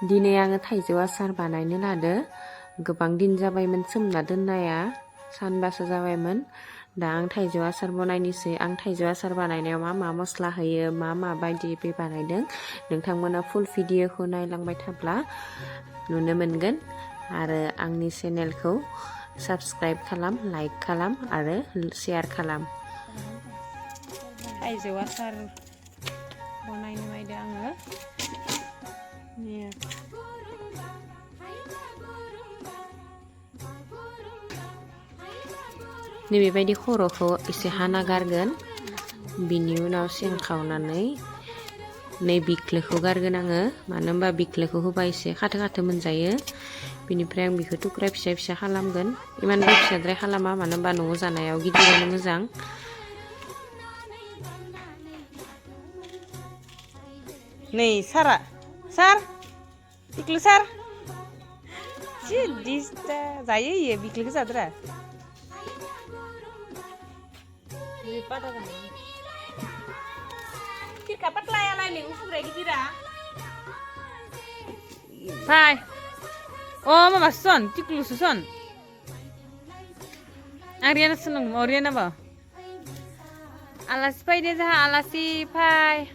दिनै आङो थाइजौ आसार बानायनो लादो गोबां दिन जाबायमोन सोमना दोननाया सानबासो जाबायमोन दा आं थाइजौ आसार बनायनोसै आं थाइजौ आसार बानायनायाव मा मस्ला होयो मा बायदि बानायदों नोंथांमोना फुल भिडिअखौ नायलांबाय थाब्ला नुनो मोनगोन आरो आंनि चेनेलखौ साबस्क्राइब खालाम लाइक खालाम आरो शेयार खालाम थाइजौ आसार बनायनो नायदो आङो नैबेबायदि खर'खौ एसे हाना गारगोन बिनि उनाव सेंखावनानै नै बिख्लोखौ गारगोन आङो मानो होनबा बिख्लोखौ होबा एसे खाथो खाथो मोनजायो बिनिफ्राय आं बेखौ थुख्रा फिसा फिसा खालामगोन इमानबो फिसाद्राय खालामा मानो होनबा न'आव जानायाव गिदिरानो मोजां नै सारा सार बिख्लो सार जि दिस्टा जायो इयो बिख्लोखौ जाद्रा Kira patla lain nih usur lagi kira. Hai. Oh mama son, ciklu son. Ariana seneng, Ariana apa? Alas pai dia dah alasi pai.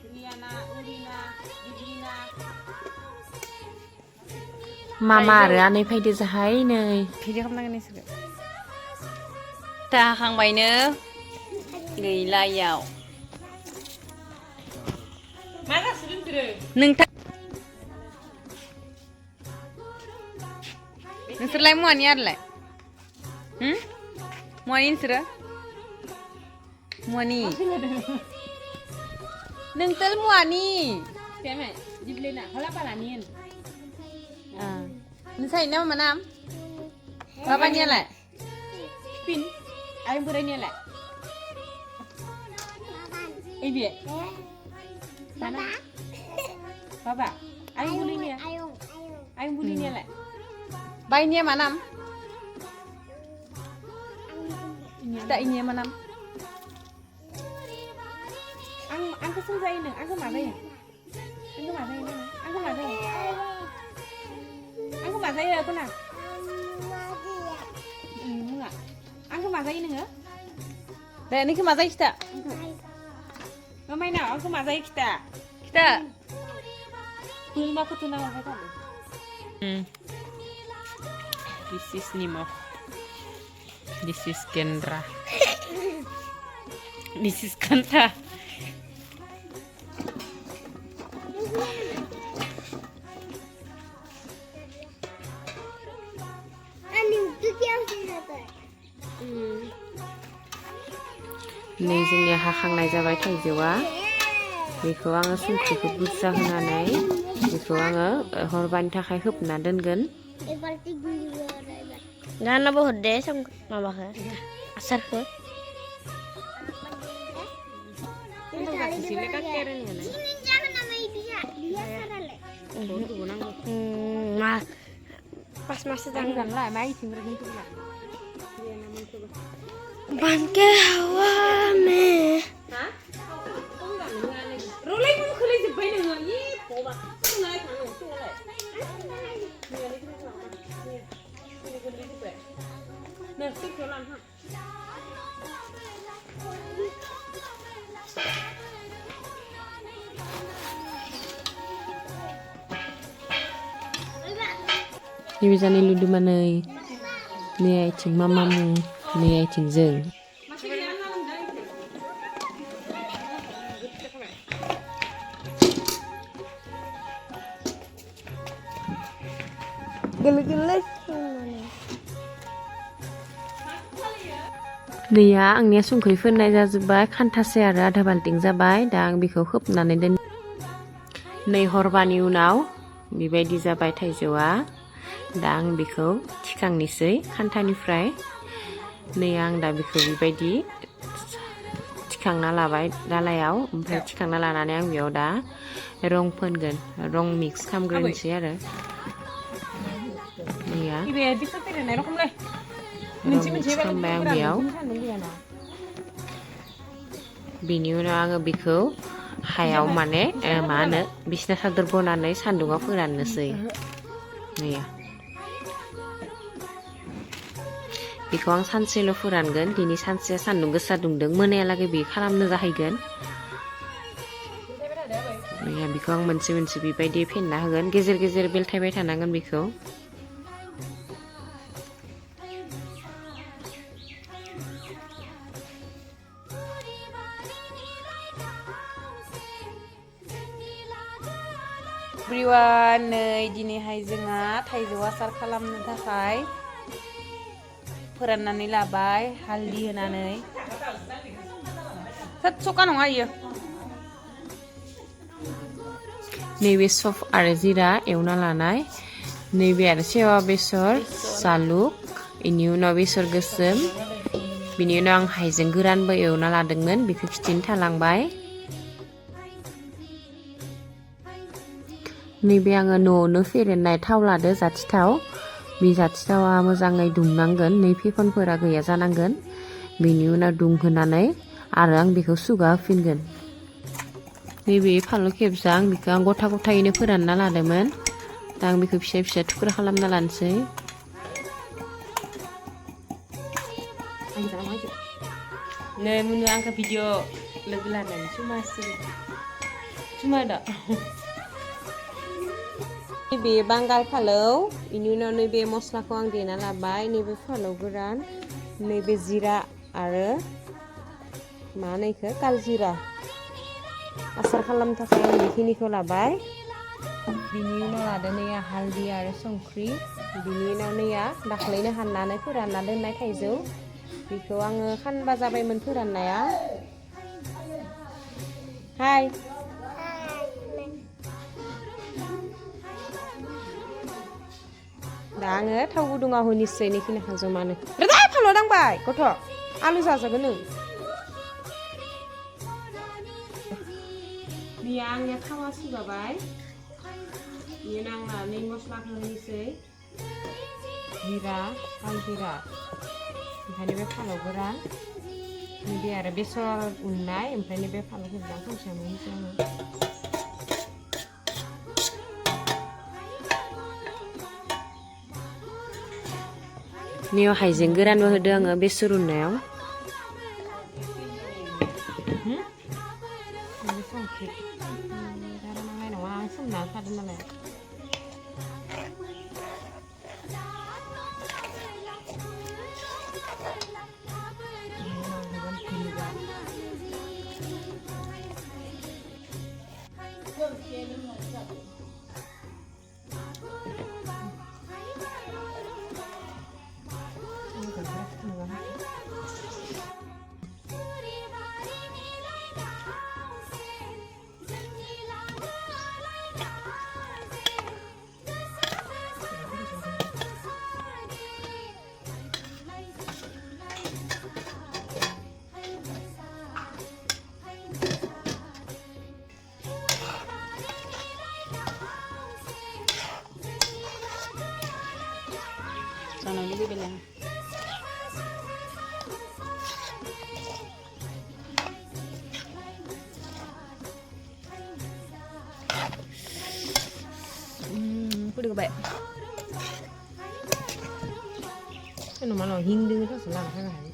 Mama Ariana pai dia zahai nih. Video kamu nangis juga. Dah hang bai nih. Gila yau. Mana sendiri? Nengta. Nengserlai muan ya le. Muanin sera. Muani. Nengtel muani. Siapa? Jiblena. Kalau apa lanin? Nengsa ini apa nama? Bapaknya le. Pin. Ayam berani le. Ibu. Mana? Bapa. Ayung bulinya. Ayung bulinya lah. Bayinya mana? Tak ini mana? Ang kesenjai nih. Ang kemana ya? Ang kemana ya? Ang kemana ya? Ang kemana ya? Aku nak. Enggak. Ang kemana ini enggak? Dah ini kemana kita? Mamai nak, aku masai kita. Kita. Tunggu aku tunang apa tadi? This is Nemo. This is Kendra. This is Kanta. Ini जोंनिया हाखांनाय जाबाय थाइजौआ बेखौ आङो संख्रिखौ बुरजा होनानै बेखौ आङो हरबानि थाखाय होबना दोनगोन Gana बहुत दे सम माबाखौ आसारखौ pas masih tanggal lah mai tinggal gitu lah ban ke hawa me hah rolai pun khulai jebai nang ni poba nai khang tu lai nah sik jalan ha Ini bisa nih ludu mana nih cing mamamu nih cing zeng geles-geles दैया आंनिया संख्रि फोननाय जाजोब्बाय खान्थासे आरो आधा बाल्टिं जाबाय दा आं बेखौ खोबनानै दोन नै हरबानि उनाव बेबायदि जाबाय थाइजौआ दा आं बेखौ थिखांनोसै खान्थानिफ्राय नै आं दा बेखौ बेबायदि थिखांना लाबाय दालायाव ओमफ्राय थिखांना लानानै आं बेयाव दा रं फोनगोन रं मिक्स खालामग्रोनोसै आरो नैया खालामबाय आं बेयाव बिनि उनाव आङो बेखौ हायाव माने मा होनो बिसना सादर बनानै सान्दुङाव फोराननोसै नैया बेखौ आं सानसेल' फोरानगोन दिनै सानसे सान्दुं गोसा दुंदों मोनायालागै बे खालामनो जाहैगोन बेखौ आं मोनसे मोनसे बेबायदि फेन्ना होगोन गेजेर गेजेर बेलथायबाय थानांगोन बेखौ एभ्रिवान नै दिनैहाय जोंहा थाइजौ आसार खालामनो थाखाय फोराननानै लाबाय हालदै होनानै थोद सखा नङा इयो नैबे सफ आरो जिरा एवना लानाय नैबे आरो सेवा बेसर जालुक बेनि उनाव बेसर गोसोम बिनि उनाव आं हाइजें गोरानबो एवना लादोंमोन बेखौ खिथिनो थालांबाय नैबे आङो न'आवनो फेरेननाय थाव लादो जाथि थाव बे जाथि थावा मोजाङै दुंनांगोन नै फेफोनफोरा गैया जानांगोन बेनि उनाव दुंहोनानै आरो आं बेखौ सुगा होफिनगोन नैबे फानलु खेबजां बेखौ आं गथा गथायैनो फोरानना लादोंमोन दा आं बेखौ फिसा फिसा थुख्रा खालामना लानोसै नै मुनु आंखौ भिडिअ लोगो लानानै सुमा दा नैबे बांगाल फालौ बेनि उनाव नैबे मस्लाखौ आं देना लाबाय नैबे फालौ गोरान नैबे जिरा आरो मा होनो इखो कालजिरा आसार खालामनो थाखाय आं बेखिनिखौ लाबाय बिनि उनाव लादो नैया हालदै आरो संख्रि बिनि उनाव नैया दाख्लैनो हाननानै फोरानना दोननाय थाइजौ बेखौ आङो खानबा जाबायमोन फोराननाया हाय दा आङो थाव गुदुङाव होनोसै नैखिनिखौ जमानो रोदा फानलु दांबाय गथ' आलु जाजागोन नों बिया आंनिया थावा सुगाबाय बिनि उनाव आं नै मस्लाखौ होनोसै जिरा कालजिरा ओमफ्राय नैबे फालौ गोरान नैबे आरो बेसर उननाय ओमफ्राय नैबे फालौ गोरान खामसेयावनो होनोसै आङो नैयाव हाइजें गोरानबो होदो आङो बेसर उननायाव संख्रि बारा नांनाय नङा आं सोमना होखादों नालाय जानायनि बेलायाव फुदुंबाय मानो हिंदों थास लाना फैनो हायो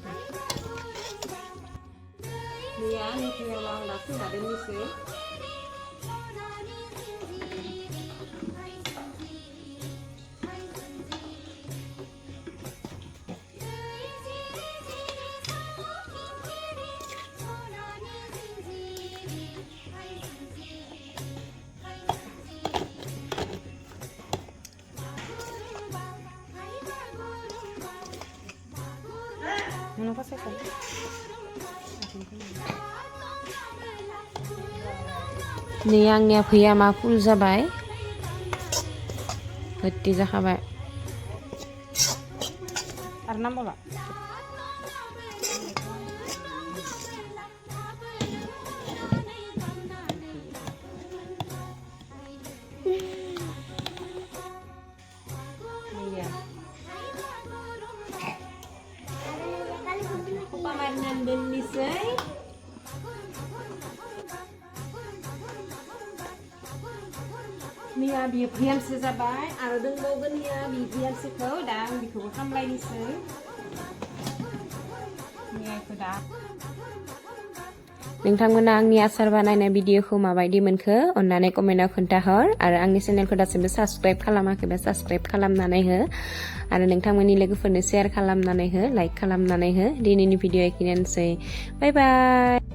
मैया नैथियाव आं दा फोना दोननोसै नै आंनिया भैयामा फुल जाबाय भर्ति जाखाबाय आरो नांबावला जोंहा बियो भियानसो जाबाय आरो दंबावगोन इया बि भियानसोखौ दा आं बेखौबो खामलायनोसै दा नोंथांमोना आंनि आसार बानायनाय भिडिअखौ माबायदि मोनखो अन्नानै कमेन्टआव खोन्थाहर आरो आंनि चेनेलखौ दासिमबो साबस्क्राइब खालामाखैबा साबस्क्राइब खालामनानै हो आरो नोंथांमोननि लोगोफोरनो शेयार खालामनानै हो लाइक खालामनानै हो दिनैनि भिडिअ एखिनियानोसै बाय बाय